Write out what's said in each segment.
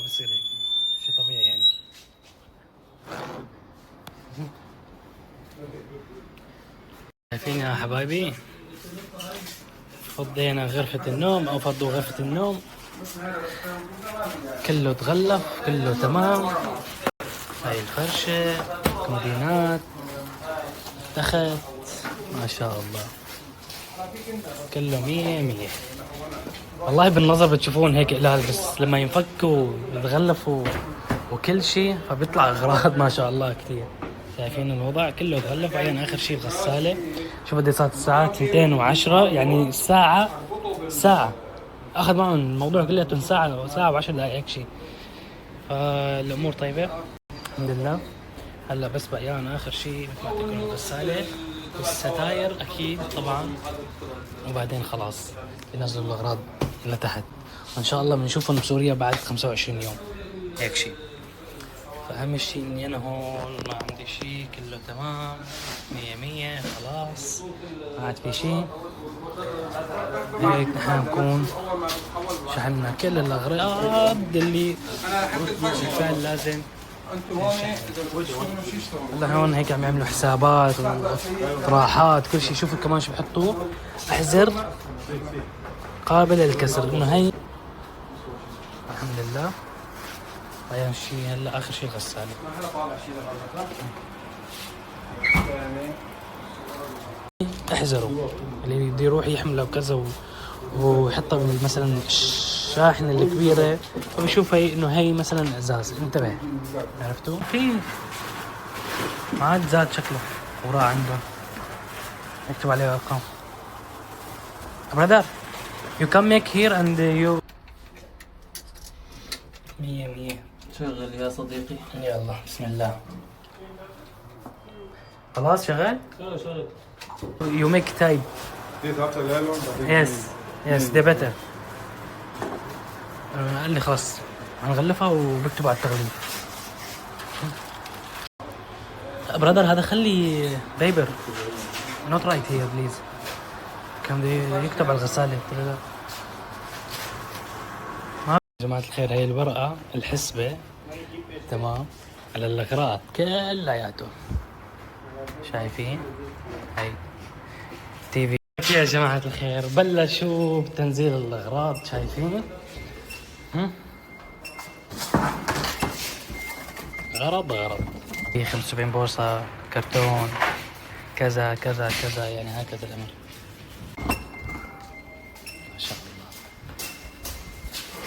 بصير هيك شيء طبيعي يعني. شايفين يا حبايبي، فضينا غرفة النوم أو فضوا غرفة النوم، كله تغلف كله تمام. هاي الفرشة، كومودينات، تخت، ما شاء الله كله 100 والله. بالنظر بتشوفون هيك قلال، بس لما ينفكوا ويتغلفوا وكل شيء فبيطلع أغراض ما شاء الله كثير. شايفين الوضع كله تغلف. بعدين آخر شيء الغسالة. شوف قد صارت الساعة 2:10، يعني ساعة أخذ معهم الموضوع كله ساعة و10 دقائق هيك شيء. فالأمور طيبة الحمد لله. هلا بس بقيان آخر شيء مثل ما تكون الغسالة والستاير أكيد طبعا، وبعدين خلاص ينزلوا الأغراض لتحت، وإن شاء الله بنشوفهم بسوريا بعد 25 يوم هيك شيء. فأهم شيء إني أنا هون ما عندي شيء، كله تمام 100 خلاص، ما عاد في شيء. هيك نحن نكون شحنا كل الأغراض اللي بالفعل لازم. هلا هون هيك عم يعملوا حسابات وطراحات كل شيء. شوفوا كمان شو بحطوا، احزر قابل للكسر، انه هي الحمد لله. طيب شيء هلا اخر شيء الغسالة. احزروا اللي بده يروح يحمله كذا ويحطها مثلا الشاحنة الكبيرة، فبشوف هي انه هي مثلا ازاز، انتبه. عرفتوا؟ في ما عاد زاد شكله وراه عندهم يكتب عليه ارقام. brother you come make here and you 100. شغل يا صديقي. يلا بسم الله. خلاص شغال؟ شغل. you make type. yes they better. قال لي خلاص هنغلفها وبكتب على التغليف. برادر هذا خلي بيبر not right here please. كان يكتب على الغسالة. ما يا جماعة الخير، هي الورقة الحسبة تمام على الأغراض كلياته. شايفين هاي تي في يا جماعة الخير. بلشوا بتنزيل الأغراض. شايفين غرض في 75 بورصة كرتون كذا كذا كذا، يعني هكذا الأمر ما شاء الله.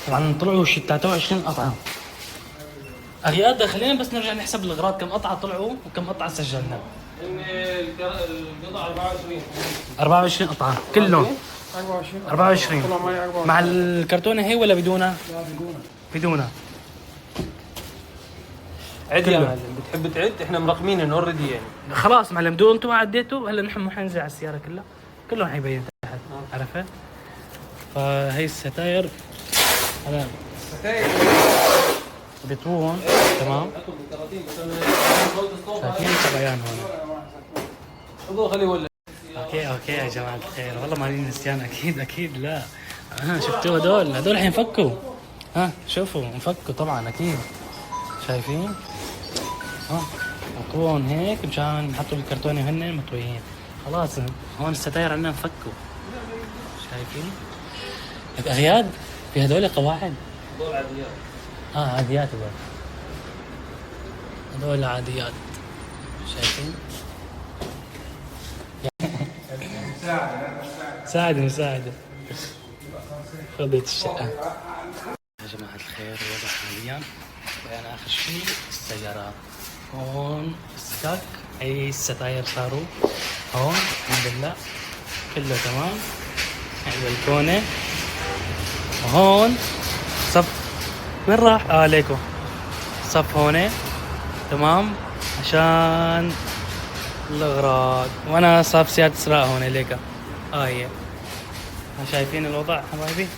طبعا طلعوا شي 23 قطعة. أغياد خلينا بس نرجع نحسب الأغراض كم قطعة طلعوا وكم قطعة سجلنا. القطعة 24 قطعة كلهم 24 مع الكرتونة هي ولا بدونها؟ لا بدونها. عد يا معلم، بتحب تعد؟ احنا مرقمين اوريدي يعني. خلاص معلم، دو انتم ما عديتوا. هلا نحن حننزل على السيارة كلها، كلهم حيبين تحت. عرفت؟ فهي الستاير هلا بتوون تمام. شايفين الطبيان هون. خليه ولا اوكي يا جماعة الخير، والله مالي نسيان. اكيد لا. شفتوا هدول حينفكوا. شوفوا انفكوا طبعا اكيد. شايفين مطوون هيك مشان نحطوا الكرتونة وهن مطويين. خلاص هون الستاير عندنا انفكوا. شايفين اغياد في هدول قواعد. هدول عاديات. عاديات هدول عاديات. شايفين مساعدة خذيت الشقة. يا جماعة الخير الوضع حاليا بقينا آخر شيء السيارات. هون السكاك، أي الستاير صاروا هون الحمد لله كله تمام. البلكونة وهون صف. وين راح؟ ليكو صف هون تمام عشان الأغراض. وأنا صاف سيارة إسراء هون ليكا. هي شايفين الوضع حبايبي.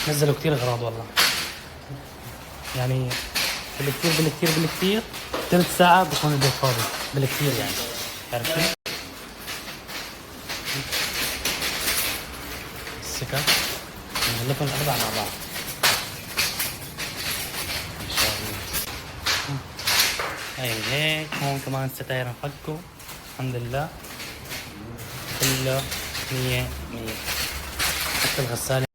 نزلوا كتير أغراض والله، يعني بالكتير ثلث ساعة بكون البيت فاضي بالكتير يعني. عرفتي؟ السكة نغلفهم 4 مع بعض. هاي هيك. هون كمان الستاير انفكوا الحمد لله، كله 100 حتى الغسالة.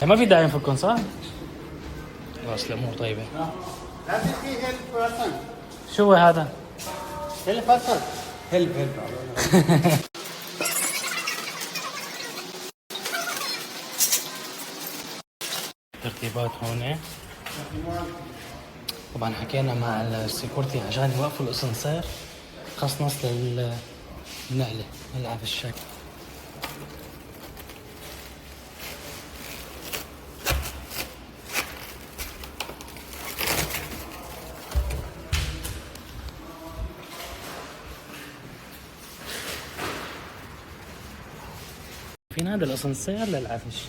ما في داعي نفكهم صح؟ خلاص الامور طيبة. لازم في هيلب بيرسون. شو هو هذا؟ هيلب بيرسون. هيلب. ترتيبات هون. طبعا حكينا مع السيكورتي عشان يوقفوا الاسانسير خاص نوصل للنقلة نلعب الشك. في نادي الاسانسير للعفش.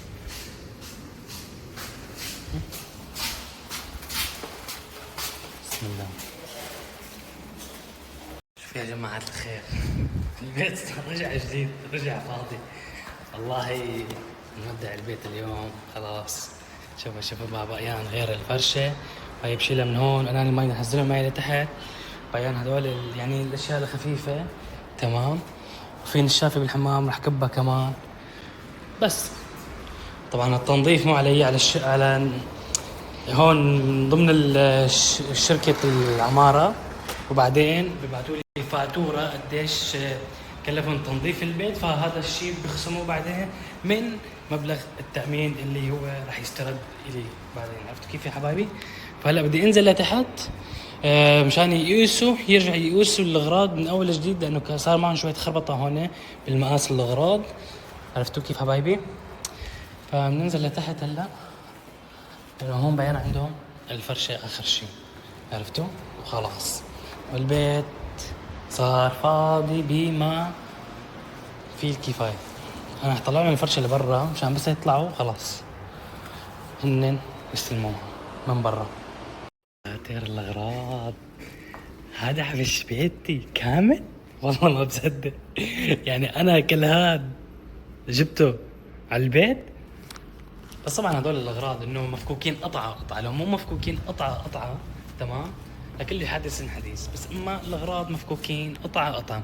بسم الله. شوف يا جماعة الخير، البيت رجع جديد، رجع فاضي والله. نودع البيت اليوم خلاص. شوفوا بابا ايان غير الفرشة، هاي بشيلها من هون، انا المي نحزلها معي لتحت. بيان هذول يعني الاشياء الخفيفة تمام. وفي نشافة بالحمام رح كبها كمان. بس طبعا التنظيف مو علي، على هون من ضمن شركة العمارة، وبعدين بيبعتوا لي فاتورة قديش كلفهم تنظيف البيت، فهذا الشيء بيخصموه بعدين من مبلغ التأمين اللي هو راح يسترد إلي بعدين. عرفتوا كيف يا حبايبي؟ فهلا بدي انزل لتحت مشان يرجع يقيسوا الأغراض من أول جديد، لأنه صار معهم شوية خربطة هون بالمقاس الأغراض. عرفتوا كيف حبايبي؟ فبننزل لتحت هلا، لأنه هون بيان عندهم الفرشة آخر شيء. عرفتوا؟ وخلاص والبيت صار فاضي بما فيه الكفاية. أنا هطلع لهم الفرشة اللي برا مشان بس يطلعوا خلاص هنن يستلموها من برا. ساتر الأغراض، هذا حبش بيتي كامل والله ما بصدق. يعني أنا كل هاد جبته على البيت. بس طبعا هذول الاغراض انه مفكوكين قطعه، لو مو مفكوكين قطعه تمام لكل حادث حديث، بس اما الاغراض مفكوكين قطعه.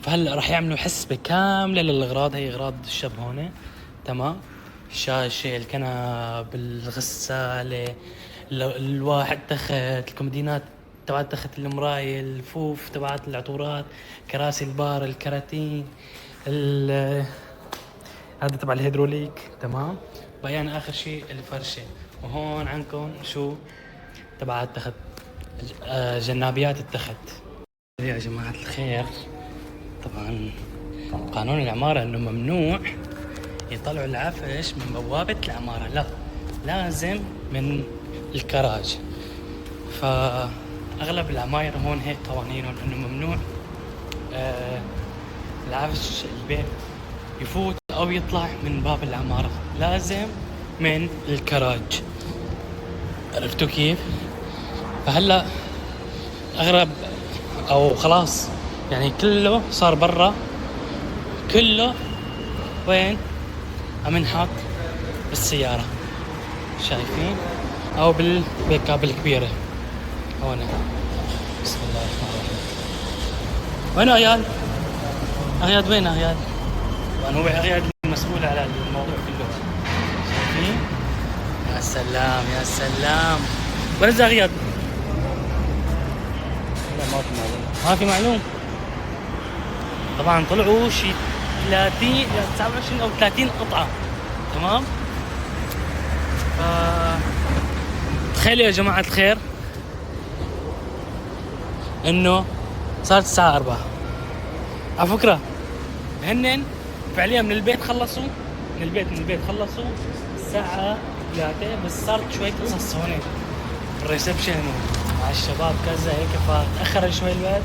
فهلا راح يعملوا حسبه كامله للاغراض. هي اغراض الشب هون تمام، الشاشه، الكنب، الغساله، الواحد تخت، الكومودينات تبعت تخت المرايه، الفوف تبعت العطورات، كراسي البار، الكراتين، هذا تبع الهيدروليك تمام. بيان اخر شيء الفرشه. وهون عندكم شو تبع التخت، جنابيات التخت. يا جماعه الخير، طبعا قانون العماره انه ممنوع يطلعوا العفش من بوابه العماره، لا لازم من الكراج. فاغلب العماير هون هيك قوانينهم انه ممنوع العفش البيت يفوت او يطلع من باب العمارة، لازم من الكراج. عرفتوا كيف؟ فهلا اغرب او خلاص يعني كله صار برا، كله وين عم ينحط بالسيارة، شايفين؟ او بالبيكاب الكبيرة هون. بسم الله الرحمن الرحيم. وين اغياد؟ اغياد وين اغياد؟ طبعا هو اغياد المسؤول على الموضوع كله. شايفين؟ يا سلام يا سلام. وين اغياد؟ لا ما في معلومة. ما في معلوم. طبعا طلعوا شي 30 29 او 30 قطعة تمام. تخيلوا يا جماعة الخير انه صارت الساعة 4. على فكرة هنن فعليا من البيت خلصوا خلصوا الساعة 3، بس صارت شوية قصص هون بالريسبشن مع الشباب كذا هيك، فتأخر شوي الوقت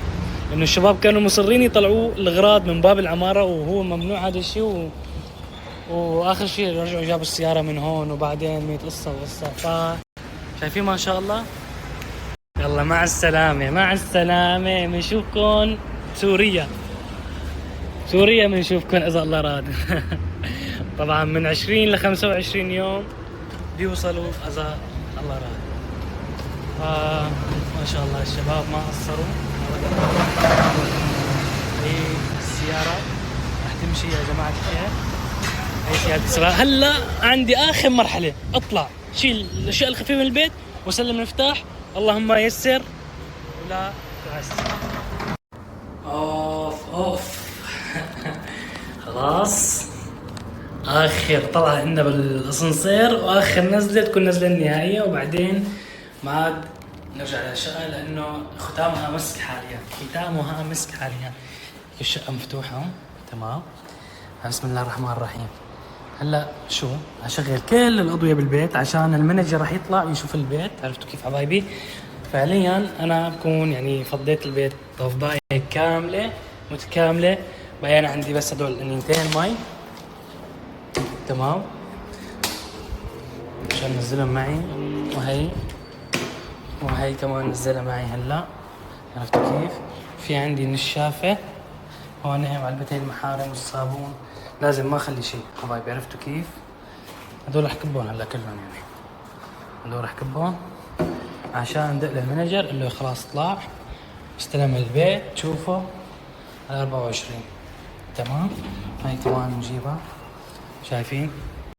انه الشباب كانوا مصرين يطلعوه الاغراض من باب العماره وهو ممنوع هذا الشيء واخر شيء رجعوا جابوا السياره من هون وبعدين 100 قصه وقصه. شايفين ما شاء الله. يلا مع السلامه مع السلامه، بنشوفكم سوريا بنشوفكم اذا الله راد. طبعا من 20 ل 25 يوم بيوصلوا اذا الله راد. ما شاء الله الشباب ما قصروا. هي السيارة راح تمشي يا جماعة الخير. هي سيارة السيارة. هلا عندي آخر مرحلة، أطلع شيل الأشياء الخفيفة من البيت وسلم المفتاح. اللهم يسر ولا تعسر. أوف خلاص آخر طلعة عندنا بالأسانسير وآخر نزلة تكون نزلة النهائية، وبعدين ما عاد نرجع للشقة لأنه ختامها مسك حاليا. الشقة مفتوحة تمام. بسم الله الرحمن الرحيم. هلا شو هشغل كل الأضوية بالبيت عشان المانجر راح يطلع ويشوف البيت. عرفتوا كيف حبايبي؟ فعليا أنا بكون يعني فضيت البيت تفضاية كاملة متكاملة. بقى أنا عندي بس هدول انينتين مي تمام عشان ننزلهم معي، وهي كمان نزلها معي هلا. عرفتوا كيف؟ في عندي نشافة هون علبتين المحارم والصابون، لازم ما اخلي شيء حبايبي. عرفتوا كيف؟ هدول رح كبهم هلا كلهم، يعني هدول رح كبهم عشان ندق للمانجر اللي خلاص طلع استلم البيت. شوفوا على 24 تمام. هاي كمان نجيبها، شايفين؟